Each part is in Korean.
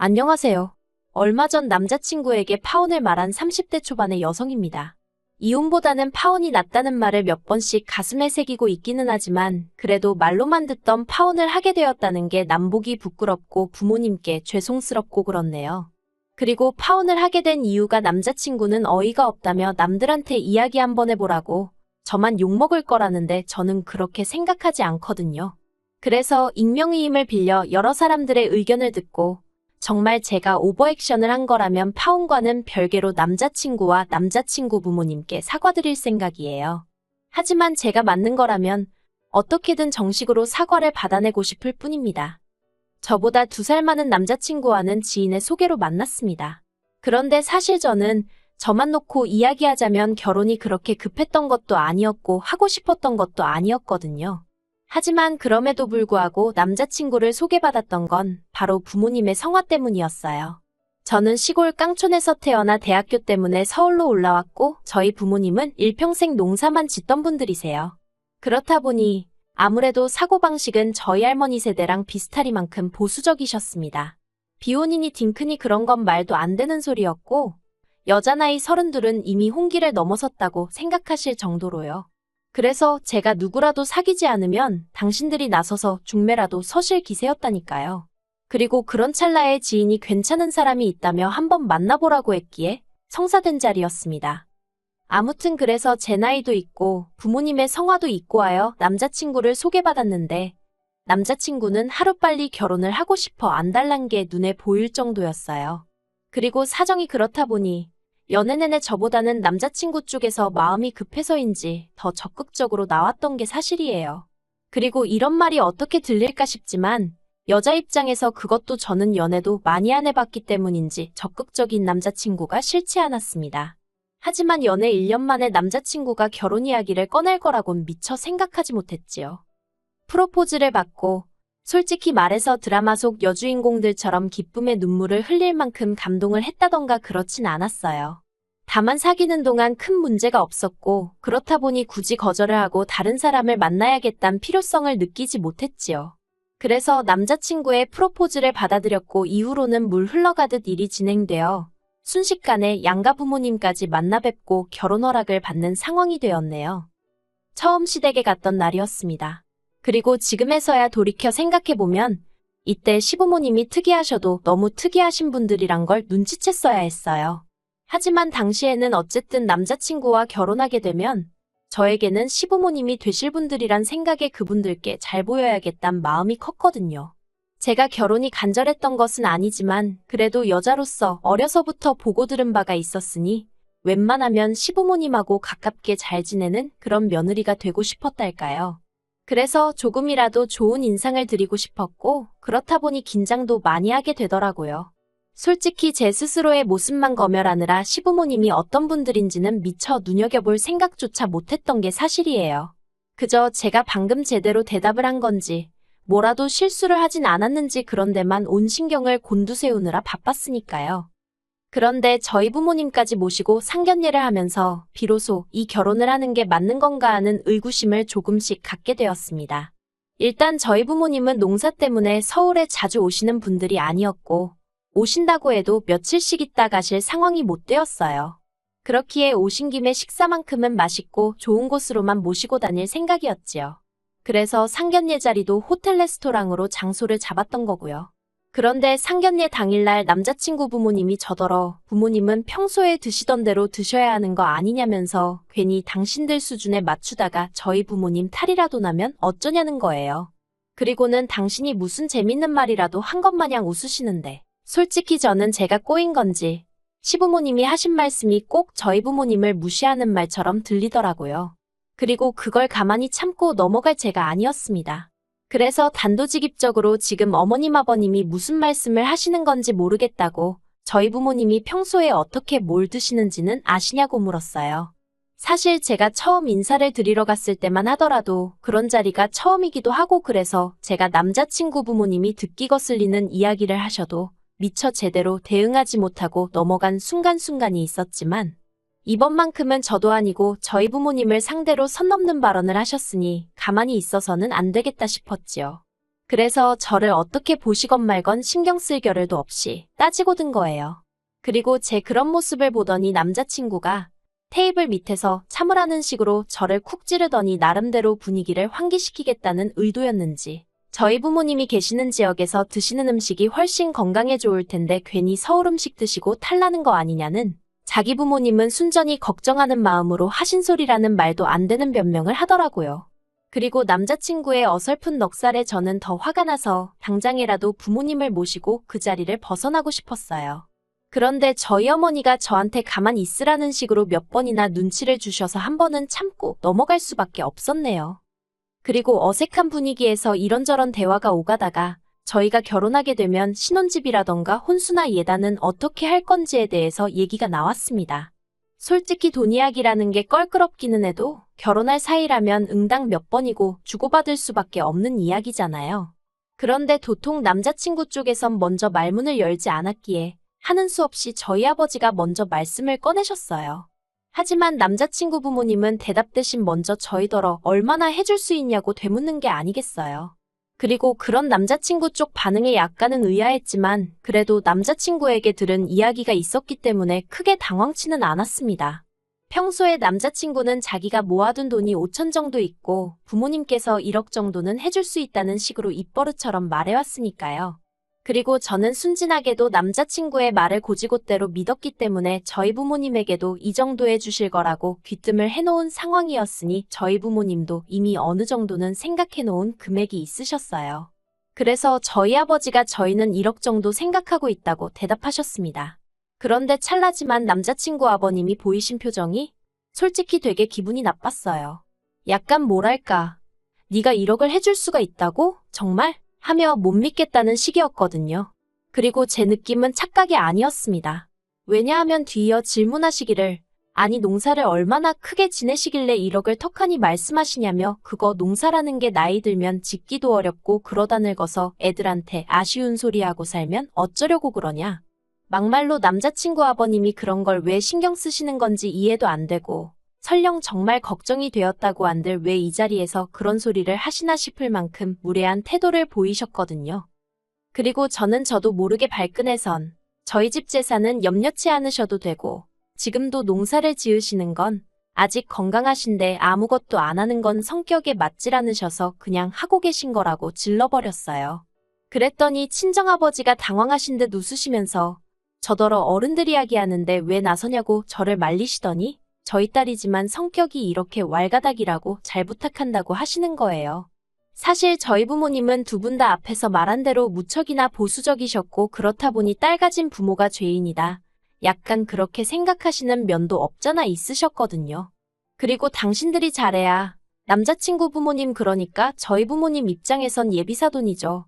안녕하세요. 얼마 전 남자친구에게 파혼을 말한 30대 초반의 여성입니다. 이혼보다는 파혼이 낫다는 말을 몇 번씩 가슴에 새기고 있기는 하지만 그래도 말로만 듣던 파혼을 하게 되었다는 게 남보기 부끄럽고 부모님께 죄송스럽고 그렇네요. 그리고 파혼을 하게 된 이유가 남자친구는 어이가 없다며 남들한테 이야기 한번 해보라고 저만 욕먹을 거라는데 저는 그렇게 생각하지 않거든요. 그래서 익명의 힘을 빌려 여러 사람들의 의견을 듣고 정말 제가 오버액션을 한 거라면 파혼과는 별개로 남자친구와 남자친구 부모님께 사과드릴 생각이에요. 하지만 제가 맞는 거라면 어떻게든 정식으로 사과를 받아내고 싶을 뿐입니다. 저보다 2살 많은 남자친구와는 지인의 소개로 만났습니다. 그런데 사실 저만 놓고 이야기하자면 결혼이 그렇게 급했던 것도 아니었고 하고 싶었던 것도 아니었거든요. 하지만 그럼에도 불구하고 남자친구를 소개받았던 건 바로 부모님의 성화 때문이었어요. 저는 시골 깡촌에서 태어나 대학교 때문에 서울로 올라왔고 저희 부모님은 일평생 농사만 짓던 분들이세요. 그렇다 보니 아무래도 사고방식은 저희 할머니 세대랑 비슷하리만큼 보수적이셨습니다. 비혼이니 딩크니 그런 건 말도 안 되는 소리였고 여자 나이 32은 이미 홍기를 넘어섰다고 생각하실 정도로요. 그래서 제가 누구라도 사귀지 않으면 당신들이 나서서 중매라도 서실 기세였다니까요. 그리고 그런 찰나에 지인이 괜찮은 사람이 있다며 한번 만나보라고 했기에 성사된 자리였습니다. 아무튼 그래서 제 나이도 있고 부모님의 성화도 있고 하여 남자친구를 소개받았는데 남자친구는 하루빨리 결혼을 하고 싶어 안달난 게 눈에 보일 정도였어요. 그리고 사정이 그렇다 보니 연애 내내 저보다는 남자친구 쪽에서 마음이 급해서인지 더 적극적으로 나왔던 게 사실이에요. 그리고 이런 말이 어떻게 들릴까 싶지만 여자 입장에서 그것도 저는 연애도 많이 안 해봤기 때문인지 적극적인 남자친구가 싫지 않았습니다. 하지만 연애 1년 만에 남자친구가 결혼 이야기를 꺼낼 거라곤 미처 생각하지 못했지요. 프로포즈를 받고 솔직히 말해서 드라마 속 여주인공들처럼 기쁨의 눈물을 흘릴 만큼 감동을 했다던가 그렇진 않았어요. 다만 사귀는 동안 큰 문제가 없었고 그렇다 보니 굳이 거절을 하고 다른 사람을 만나야겠다는 필요성을 느끼지 못했지요. 그래서 남자친구의 프로포즈를 받아들였고 이후로는 물 흘러가듯 일이 진행되어 순식간에 양가 부모님까지 만나 뵙고 결혼 허락을 받는 상황이 되었네요. 처음 시댁에 갔던 날이었습니다. 그리고 지금에서야 돌이켜 생각해보면 이때 시부모님이 특이하셔도 너무 특이하신 분들이란 걸 눈치챘어야 했어요. 하지만 당시에는 어쨌든 남자친구와 결혼하게 되면 저에게는 시부모님이 되실 분들이란 생각에 그분들께 잘 보여야겠단 마음이 컸거든요. 제가 결혼이 간절했던 것은 아니지만 그래도 여자로서 어려서부터 보고 들은 바가 있었으니 웬만하면 시부모님하고 가깝게 잘 지내는 그런 며느리가 되고 싶었달까요. 그래서 조금이라도 좋은 인상을 드리고 싶었고 그렇다 보니 긴장도 많이 하게 되더라고요. 솔직히 제 스스로의 모습만 검열하느라 시부모님이 어떤 분들인지는 미처 눈여겨볼 생각조차 못했던 게 사실이에요. 그저 제가 방금 제대로 대답을 한 건지 뭐라도 실수를 하진 않았는지 그런 데만 온 신경을 곤두세우느라 바빴으니까요. 그런데 저희 부모님까지 모시고 상견례를 하면서 비로소 이 결혼을 하는 게 맞는 건가 하는 의구심을 조금씩 갖게 되었습니다. 일단 저희 부모님은 농사 때문에 서울에 자주 오시는 분들이 아니었고 오신다고 해도 며칠씩 있다 가실 상황이 못 되었어요. 그렇기에 오신 김에 식사만큼은 맛있고 좋은 곳으로만 모시고 다닐 생각이었지요. 그래서 상견례 자리도 호텔 레스토랑으로 장소를 잡았던 거고요. 그런데 상견례 당일날 남자친구 부모님이 저더러 부모님은 평소에 드시던 대로 드셔야 하는 거 아니냐면서 괜히 당신들 수준에 맞추다가 저희 부모님 탈이라도 나면 어쩌냐는 거예요. 그리고는 당신이 무슨 재밌는 말이라도 한 것 마냥 웃으시는데 솔직히 저는 제가 꼬인 건지 시부모님이 하신 말씀이 꼭 저희 부모님을 무시하는 말처럼 들리더라고요. 그리고 그걸 가만히 참고 넘어갈 제가 아니었습니다. 그래서 단도직입적으로 지금 어머님 아버님이 무슨 말씀을 하시는 건지 모르겠다고 저희 부모님이 평소에 어떻게 뭘 드시는지는 아시냐고 물었어요. 사실 제가 처음 인사를 드리러 갔을 때만 하더라도 그런 자리가 처음이기도 하고 그래서 제가 남자친구 부모님이 듣기 거슬리는 이야기를 하셔도 미처 제대로 대응하지 못하고 넘어간 순간순간이 있었지만 이번만큼은 저도 아니고 저희 부모님을 상대로 선 넘는 발언을 하셨으니 가만히 있어서는 안 되겠다 싶었지요. 그래서 저를 어떻게 보시건 말건 신경 쓸 겨를도 없이 따지고 든 거예요. 그리고 제 그런 모습을 보더니 남자친구가 테이블 밑에서 참으라는 식으로 저를 쿡 찌르더니 나름대로 분위기를 환기시키겠다는 의도였는지 저희 부모님이 계시는 지역에서 드시는 음식이 훨씬 건강에 좋을 텐데 괜히 서울 음식 드시고 탈나는 거 아니냐는 자기 부모님은 순전히 걱정하는 마음으로 하신 소리라는 말도 안 되는 변명을 하더라고요. 그리고 남자친구의 어설픈 넉살에 저는 더 화가 나서 당장이라도 부모님을 모시고 그 자리를 벗어나고 싶었어요. 그런데 저희 어머니가 저한테 가만히 있으라는 식으로 몇 번이나 눈치를 주셔서 한 번은 참고 넘어갈 수밖에 없었네요. 그리고 어색한 분위기에서 이런저런 대화가 오가다가 저희가 결혼하게 되면 신혼집이라던가 혼수나 예단은 어떻게 할 건지에 대해서 얘기가 나왔습니다. 솔직히 돈 이야기라는 게 껄끄럽기는 해도 결혼할 사이라면 응당 몇 번이고 주고받을 수밖에 없는 이야기잖아요. 그런데 도통 남자친구 쪽에선 먼저 말문을 열지 않았기에 하는 수 없이 저희 아버지가 먼저 말씀을 꺼내셨어요. 하지만 남자친구 부모님은 대답 대신 먼저 저희더러 얼마나 해줄 수 있냐고 되묻는 게 아니겠어요. 그리고 그런 남자친구 쪽 반응에 약간은 의아했지만 그래도 남자친구에게 들은 이야기가 있었기 때문에 크게 당황치는 않았습니다. 평소에 남자친구는 자기가 모아둔 돈이 5천 정도 있고 부모님께서 1억 정도는 해줄 수 있다는 식으로 입버릇처럼 말해왔으니까요. 그리고 저는 순진하게도 남자친구의 말을 고지고대로 믿었기 때문에 저희 부모님에게도 이 정도 해주실 거라고 귀뜸을 해놓은 상황이었으니 저희 부모님도 이미 어느 정도는 생각해놓은 금액이 있으셨어요. 그래서 저희 아버지가 저희는 1억 정도 생각하고 있다고 대답하셨습니다. 그런데 찰나지만 남자친구 아버님이 보이신 표정이 솔직히 되게 기분이 나빴어요. 약간 뭐랄까, 네가 1억을 해줄 수가 있다고? 정말? 하며 못 믿겠다는 식이었거든요. 그리고 제 느낌은 착각이 아니었습니다. 왜냐하면 뒤이어 질문하시기를 아니 농사를 얼마나 크게 지내시길래 1억을 턱하니 말씀하시냐며 그거 농사라는 게 나이 들면 짓기도 어렵고 그러다 늙어서 애들한테 아쉬운 소리 하고 살면 어쩌려고 그러냐. 막말로 남자친구 아버님이 그런 걸 왜 신경 쓰시는 건지 이해도 안 되고 설령 정말 걱정이 되었다고 한들 왜 이 자리에서 그런 소리를 하시나 싶을 만큼 무례한 태도를 보이셨거든요. 그리고 저도 모르게 발끈해선 저희 집 재산은 염려치 않으셔도 되고 지금도 농사를 지으시는 건 아직 건강하신데 아무것도 안 하는 건 성격에 맞질 않으셔서 그냥 하고 계신 거라고 질러버렸어요. 그랬더니 친정아버지가 당황하신 듯 웃으시면서 저더러 어른들 이야기하는데 왜 나서냐고 저를 말리시더니 저희 딸이지만 성격이 이렇게 왈가닥이라고 잘 부탁한다고 하시는 거예요. 사실 저희 부모님은 두 분 다 앞에서 말한 대로 무척이나 보수적이셨고 그렇다 보니 딸 가진 부모가 죄인이다. 약간 그렇게 생각하시는 면도 없잖아 있으셨거든요. 그리고 당신들이 잘해야 남자친구 부모님 그러니까 저희 부모님 입장에선 예비사돈이죠.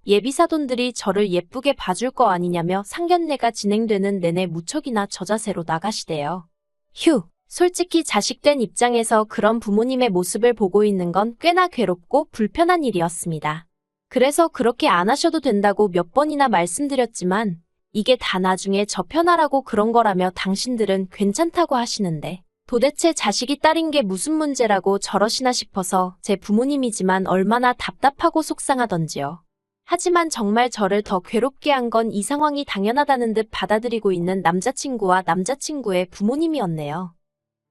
예비사돈들이 저를 예쁘게 봐줄 거 아니냐며 상견례가 진행되는 내내 무척이나 저자세로 나가시대요. 휴! 솔직히 자식된 입장에서 그런 부모님의 모습을 보고 있는 건 꽤나 괴롭고 불편한 일이었습니다. 그래서 그렇게 안 하셔도 된다고 몇 번이나 말씀드렸지만 이게 다 나중에 저 편하라고 그런 거라며 당신들은 괜찮다고 하시는데 도대체 자식이 딸인 게 무슨 문제라고 저러시나 싶어서 제 부모님이지만 얼마나 답답하고 속상하던지요. 하지만 정말 저를 더 괴롭게 한 건 이 상황이 당연하다는 듯 받아들이고 있는 남자친구와 남자친구의 부모님이었네요.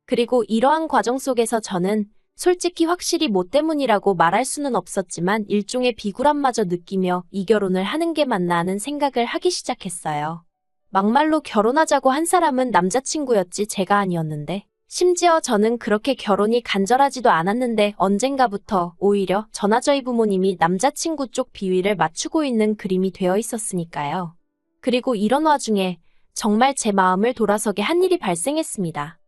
그리고 이러한 과정 속에서 저는 솔직히 확실히 뭐 때문이라고 말할 수는 없었지만 일종의 비굴함마저 느끼며 이 결혼을 하는 게 맞나 하는 생각을 하기 시작했어요. 막말로 결혼하자고 한 사람은 남자친구였지 제가 아니었는데 심지어 저는 그렇게 결혼이 간절하지도 않았는데 언젠가부터 오히려 저나 저희 부모님이 남자친구 쪽 비위를 맞추고 있는 그림이 되어 있었으니까요. 그리고 이런 와중에 정말 제 마음을 돌아서게 한 일이 발생했습니다.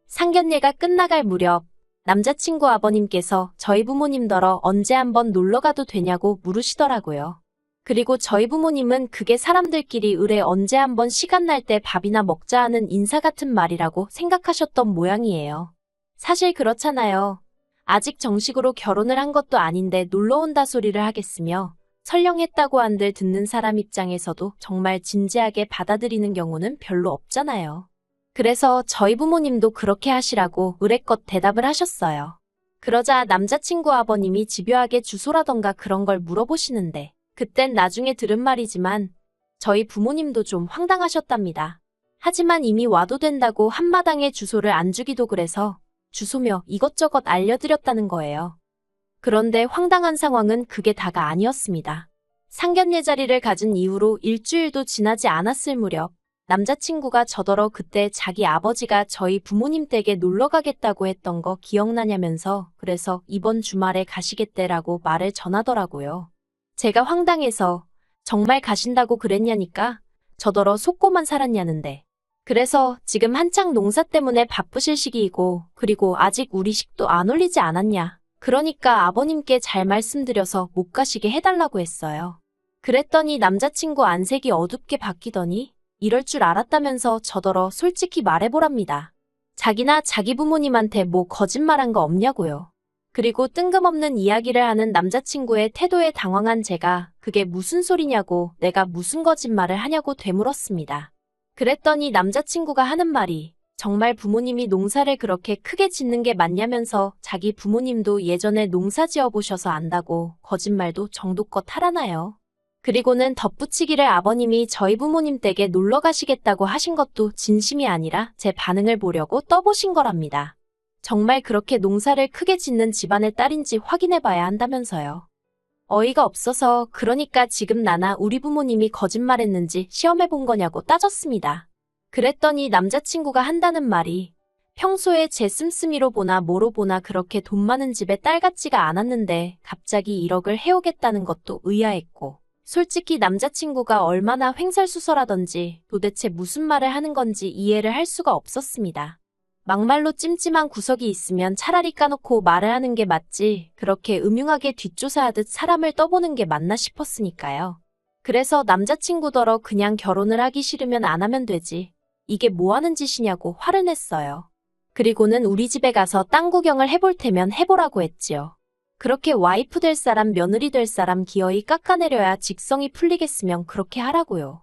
상견례가 끝나갈 무렵 남자친구 아버님께서 저희 부모님더러 언제 한번 놀러가도 되냐고 물으시더라고요. 그리고 저희 부모님은 그게 사람들끼리 의뢰 언제 한번 시간 날 때 밥이나 먹자 하는 인사 같은 말이라고 생각하셨던 모양이에요. 사실 그렇잖아요. 아직 정식으로 결혼을 한 것도 아닌데 놀러 온다 소리를 하겠으며 설령 했다고 한들 듣는 사람 입장에서도 정말 진지하게 받아들이는 경우는 별로 없잖아요. 그래서 저희 부모님도 그렇게 하시라고 의뢰껏 대답을 하셨어요. 그러자 남자친구 아버님이 집요하게 주소라던가 그런 걸 물어보시는데 그땐 나중에 들은 말이지만 저희 부모님도 좀 황당하셨답니다. 하지만 이미 와도 된다고 한마당에 주소를 안 주기도 그래서 주소며 이것저것 알려드렸다는 거예요. 그런데 황당한 상황은 그게 다가 아니었습니다. 상견례 자리를 가진 이후로 일주일도 지나지 않았을 무렵 남자친구가 저더러 그때 자기 아버지가 저희 부모님 댁에 놀러 가겠다고 했던 거 기억나냐면서 그래서 이번 주말에 가시겠대라고 말을 전하더라고요. 제가 황당해서 정말 가신다고 그랬냐니까 저더러 속고만 살았냐는데. 그래서 지금 한창 농사 때문에 바쁘실 시기이고 그리고 아직 우리 식도 안 올리지 않았냐. 그러니까 아버님께 잘 말씀드려서 못 가시게 해달라고 했어요. 그랬더니 남자친구 안색이 어둡게 바뀌더니 이럴 줄 알았다면서 저더러 솔직히 말해보랍니다. 자기나 자기 부모님한테 뭐 거짓말한 거 없냐고요. 그리고 뜬금없는 이야기를 하는 남자친구의 태도에 당황한 제가 그게 무슨 소리냐고 내가 무슨 거짓말을 하냐고 되물었습니다. 그랬더니 남자친구가 하는 말이 정말 부모님이 농사를 그렇게 크게 짓는 게 맞냐면서 자기 부모님도 예전에 농사 지어보셔서 안다고 거짓말도 정도껏 하라나요. 그리고는 덧붙이기를 아버님이 저희 부모님 댁에 놀러 가시겠다고 하신 것도 진심이 아니라 제 반응을 보려고 떠보신 거랍니다. 정말 그렇게 농사를 크게 짓는 집안의 딸인지 확인해봐야 한다면서요. 어이가 없어서 그러니까 지금 나나 우리 부모님이 거짓말했는지 시험해본 거냐고 따졌습니다. 그랬더니 남자친구가 한다는 말이 평소에 제 씀씀이로 보나 뭐로 보나 그렇게 돈 많은 집에 딸 같지가 않았는데 갑자기 1억을 해오겠다는 것도 의아했고 솔직히 남자친구가 얼마나 횡설수설하던지 도대체 무슨 말을 하는 건지 이해를 할 수가 없었습니다. 막말로 찜찜한 구석이 있으면 차라리 까놓고 말을 하는 게 맞지 그렇게 음흉하게 뒷조사하듯 사람을 떠보는 게 맞나 싶었으니까요. 그래서 남자친구더러 그냥 결혼을 하기 싫으면 안 하면 되지. 이게 뭐 하는 짓이냐고 화를 냈어요. 그리고는 우리 집에 가서 땅 구경을 해볼 테면 해보라고 했지요. 그렇게 와이프 될 사람 며느리 될 사람 기어이 깎아내려야 직성이 풀리겠으면 그렇게 하라고요.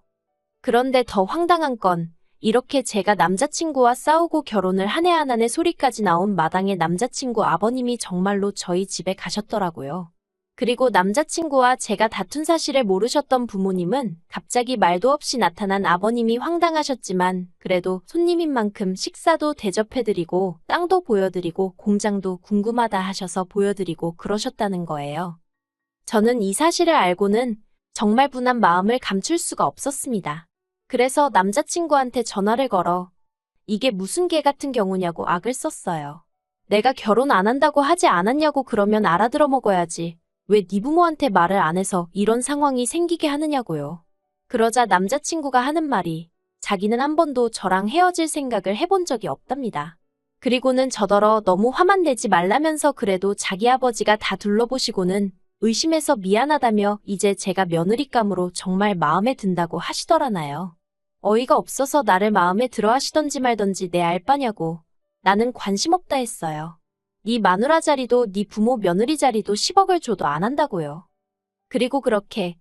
그런데 더 황당한 건 이렇게 제가 남자친구와 싸우고 결혼을 한 해 안 하네 소리까지 나온 마당에 남자친구 아버님이 정말로 저희 집에 가셨더라고요. 그리고 남자친구와 제가 다툰 사실을 모르셨던 부모님은 갑자기 말도 없이 나타난 아버님이 황당하셨지만 그래도 손님인 만큼 식사도 대접해드리고 땅도 보여드리고 공장도 궁금하다 하셔서 보여드리고 그러셨다는 거예요. 저는 이 사실을 알고는 정말 분한 마음을 감출 수가 없었습니다. 그래서 남자친구한테 전화를 걸어 이게 무슨 개 같은 경우냐고 악을 썼어요. 내가 결혼 안 한다고 하지 않았냐고 그러면 알아들어 먹어야지. 왜 네 부모한테 말을 안 해서 이런 상황이 생기게 하느냐고요. 그러자 남자친구가 하는 말이 자기는 한 번도 저랑 헤어질 생각을 해본 적이 없답니다. 그리고는 저더러 너무 화만 내지 말라면서 그래도 자기 아버지가 다 둘러보시고는 의심해서 미안하다며 이제 제가 며느리감으로 정말 마음에 든다고 하시더라나요. 어이가 없어서 나를 마음에 들어 하시던지 말던지 내 알바냐고. 나는 관심 없다 했어요. 네 마누라 자리도 네 부모 며느리 자리도 10억을 줘도 안 한다고요. 그리고 그렇게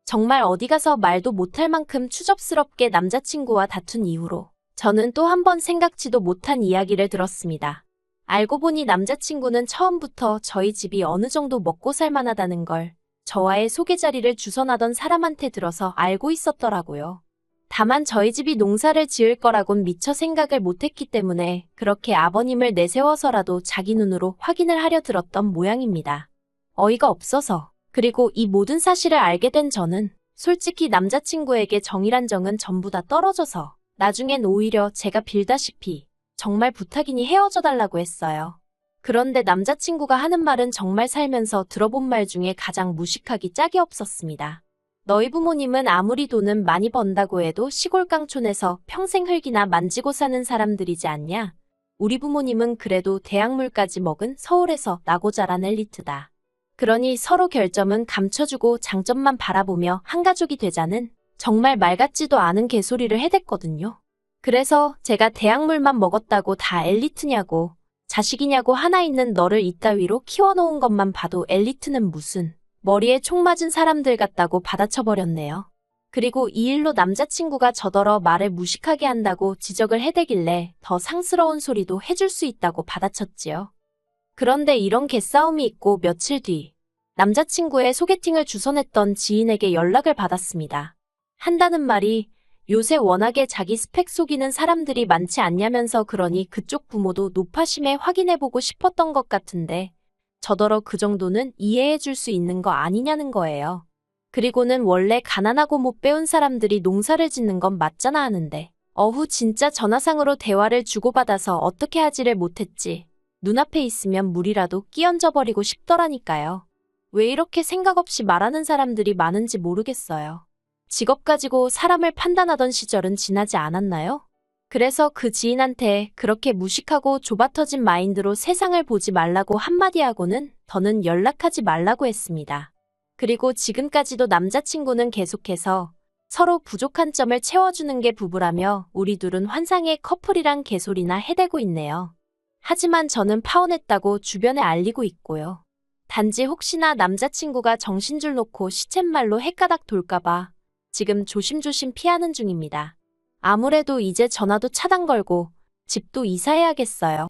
정말 어디 가서 말도 못할 만큼 추접스럽게 남자친구와 다툰 이후로 저는 또 한 번 생각지도 못한 이야기를 들었습니다. 알고 보니 남자친구는 처음부터 저희 집이 어느 정도 먹고 살만하다는 걸 저와의 소개 자리를 주선하던 사람한테 들어서 알고 있었더라고요. 다만 저희 집이 농사를 지을 거라곤 미처 생각을 못했기 때문에 그렇게 아버님을 내세워서라도 자기 눈으로 확인을 하려 들었던 모양입니다. 어이가 없어서. 그리고 이 모든 사실을 알게 된 저는 솔직히 남자친구에게 정이란 정은 전부 다 떨어져서 나중엔 오히려 제가 빌다시피 정말 부탁이니 헤어져 달라고 했어요. 그런데 남자친구가 하는 말은 정말 살면서 들어본 말 중에 가장 무식하기 짝이 없었습니다. 너희 부모님은 아무리 돈은 많이 번다고 해도 시골 깡촌에서 평생 흙이나 만지고 사는 사람들이지 않냐? 우리 부모님은 그래도 대학물까지 먹은 서울에서 나고 자란 엘리트다. 그러니 서로 결점은 감춰주고 장점만 바라보며 한 가족이 되자는 정말 말 같지도 않은 개소리를 해댔거든요. 그래서 제가 대학물만 먹었다고 다 엘리트냐고, 자식이냐고 하나 있는 너를 이따위로 키워놓은 것만 봐도 엘리트는 무슨 머리에 총 맞은 사람들 같다고 받아쳐버렸네요. 그리고 이 일로 남자친구가 저더러 말을 무식하게 한다고 지적을 해대길래 더 상스러운 소리도 해줄 수 있다고 받아쳤지요. 그런데 이런 개싸움이 있고 며칠 뒤 남자친구의 소개팅을 주선했던 지인에게 연락을 받았습니다. 한다는 말이 요새 워낙에 자기 스펙 속이는 사람들이 많지 않냐면서 그러니 그쪽 부모도 노파심에 확인해보고 싶었던 것 같은데 저더러 그 정도는 이해해줄 수 있는 거 아니냐는 거예요. 그리고는 원래 가난하고 못 배운 사람들이 농사를 짓는 건 맞잖아 하는데 진짜 전화상으로 대화를 주고받아서 어떻게 하지를 못했지. 눈앞에 있으면 물이라도 끼얹어 버리고 싶더라니까요. 왜 이렇게 생각 없이 말하는 사람들이 많은지 모르겠어요. 직업 가지고 사람을 판단하던 시절은 지나지 않았나요? 그래서 그 지인한테 그렇게 무식하고 좁아터진 마인드로 세상을 보지 말라고 한마디 하고는 더는 연락하지 말라고 했습니다. 그리고 지금까지도 남자친구는 계속해서 서로 부족한 점을 채워주는 게 부부라며 우리 둘은 환상의 커플이란 개소리나 해대고 있네요. 하지만 저는 파혼했다고 주변에 알리고 있고요. 단지 혹시나 남자친구가 정신줄 놓고 시쳇말로 헷가닥 돌까봐 지금 조심조심 피하는 중입니다. 아무래도 이제 전화도 차단 걸고 집도 이사해야겠어요.